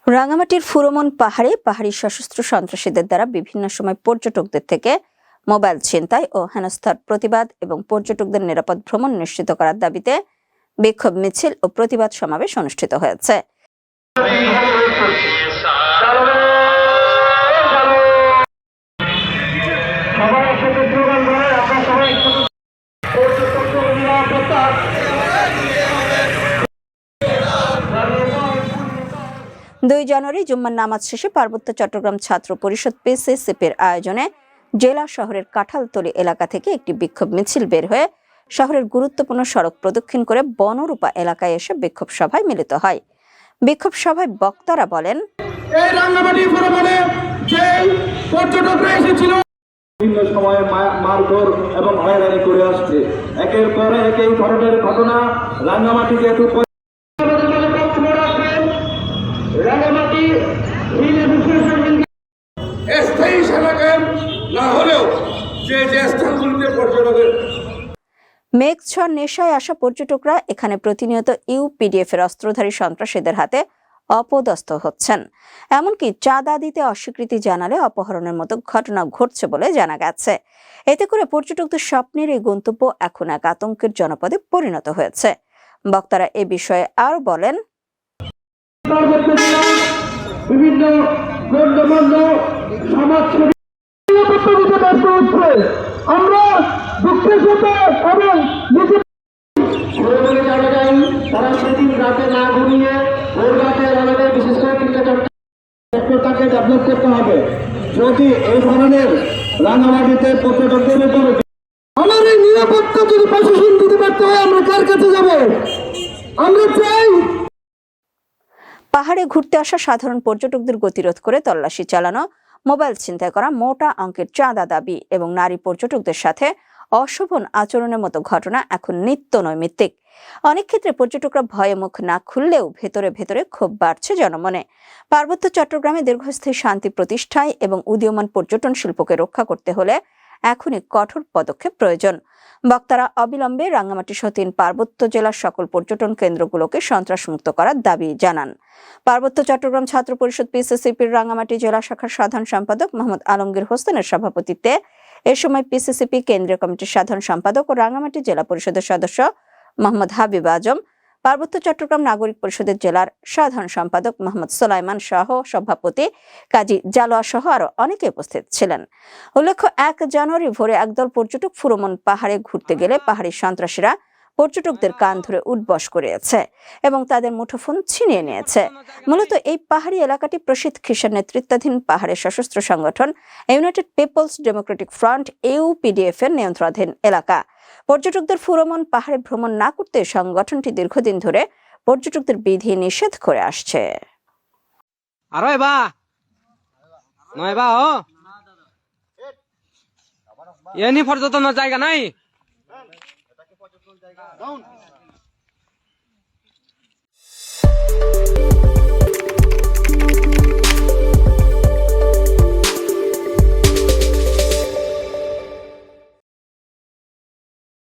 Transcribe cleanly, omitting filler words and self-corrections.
রাঙামাটির ফুরোমন পাহাড়ে পাহাড়ি সশস্ত্র সন্ত্রাসীদের দ্বারা বিভিন্ন সময় পর্যটকদের থেকে মোবাইল ছিনতাই ও হেনস্থার প্রতিবাদ এবং পর্যটকদের নিরাপদ ভ্রমণ নিশ্চিত করার দাবিতে বিক্ষোভ মিছিল ও প্রতিবাদ সমাবেশ অনুষ্ঠিত হয়েছে। দুই জানুয়ারি জুম্মার নামাজ শেষে পার্বত্য চট্টগ্রাম ছাত্র পরিষদ পিসিসিপির আয়োজনে জেলা শহরের কাঁঠালতলী এলাকা থেকে একটি বিক্ষোভ মিছিল বের হয়ে শহরের গুরুত্বপূর্ণ সড়ক প্রদক্ষিণ করে বনরূপা এলাকায় এসে বিক্ষোভ সভায় মিলিত হয়। বিক্ষোভ সভায় বক্তারা বলেন, এই রাঙ্গামাটি ফুরোমনে যে পর্যটকরা এসেছিল বিভিন্ন সময়ে মারধর এবং হয়রানি করে আসছে। একের পর এক এই ধরনের ঘটনা রাঙ্গামাটিতে একটু স্থায়ী সেনাক্যাম্প না হলেও যে স্থানগুলিতে পর্যটকের মেঘঝড় নেশায় আসা পর্যটকরা এখানে প্রতিনিয়ত ইউপিডিএফ এর অস্ত্রধারী সন্ত্রাসীদের হাতে অপদস্থ হচ্ছেন। এমনকি চাঁদা দিতে অস্বীকৃতি জানালে অপহরণের মতো ঘটনা ঘটছে বলে জানা গেছে। এতে করে পর্যটকদের স্বপ্নের এই গন্তব্য এখন এক আতঙ্কের জনপদে পরিণত হয়েছে। বক্তারা এ বিষয়ে আরো বলেন, বিভিন্ন গণ্যমান্য সমাজসেবী আমরা দুঃখের সাথে এবং তারা সেদিন রাতে না ঘুমিয়ে ভোর রাতে আমাদের বিশেষ করে তাকে ডেভেলপ করতে হবে। যদি এই ধরনের রাঙামাটিতে পর্যটকদের উপরে আমার এই নিরাপত্তা যদি প্রশাসন দিতে পারতে হয়, আমরা কার কাছে যাব? আমরা চাই পাহাড়ে ঘুরতে আসা সাধারণ পর্যটকদের গতিরোধ করে তল্লাশি চালানো, মোবাইল ছিনতাই করা, মোটা অঙ্কের চাঁদা দাবি এবং নারী পর্যটকদের সাথে অশোভন আচরণের মতো ঘটনা এখন নিত্য নৈমিত্তিক। অনেক ক্ষেত্রে পর্যটকরা ভয়ে মুখ না খুললেও ভেতরে ভেতরে ক্ষোভ বাড়ছে জনমনে। পার্বত্য চট্টগ্রামে দীর্ঘস্থায়ী শান্তি প্রতিষ্ঠায় এবং উদীয়মান পর্যটন শিল্পকে রক্ষা করতে হলে এখনই কঠোর পদক্ষেপ প্রয়োজন। বক্তারা অবিলম্বে রাঙ্গামাটি সহ 3 পার্বত্য জেলার সকল পর্যটন কেন্দ্রগুলোকে সন্ত্রাসমুক্ত করার দাবি জানান। পার্বত্য চট্টগ্রাম ছাত্র পরিষদ পিসিসিপির রাঙ্গামাটি জেলা শাখার সাধারণ সম্পাদক মোহাম্মদ আলমগীর হোসেনের সভাপতিত্বে এ সময় পিসিসিপি কেন্দ্রীয় কমিটির সাধারণ সম্পাদক ও রাঙ্গামাটি জেলা পরিষদের সদস্য মোহাম্মদ হাবিব আজম, পার্বত্য চট্টগ্রাম নাগরিক পরিষদের জেলার সাধারণ সম্পাদক মোহাম্মদ সোলাইমান সহ সভাপতি কাজী জালোয়া সহ আরো অনেকে উপস্থিত ছিলেন। উল্লেখ্য, 1 জানুয়ারি ভোরে একদল পর্যটক ফুরোমন পাহাড়ে ঘুরতে গেলে পাহাড়ি সন্ত্রাসীরা পর্যটকদের কান ধরে উঠবস করিয়েছে এবং তাদের মুঠোফোন ছিনিয়ে নিয়েছে। মূলত এই পাহাড়ি এলাকাটি প্রসিদ্ধ খিসার নেতৃত্বাধীন পাহাড়ের সশস্ত্র সংগঠন United Peoples Democratic Front UPDF এর নিয়ন্ত্রণাধীন এলাকা। পর্যটকদের ফুরোমন পাহাড়ে ভ্রমণ না করতে সংগঠনটি দীর্ঘদিন ধরে পর্যটকদের বিধি নিষেধ করে আসছে। পর্যটনের জায়গা নাই।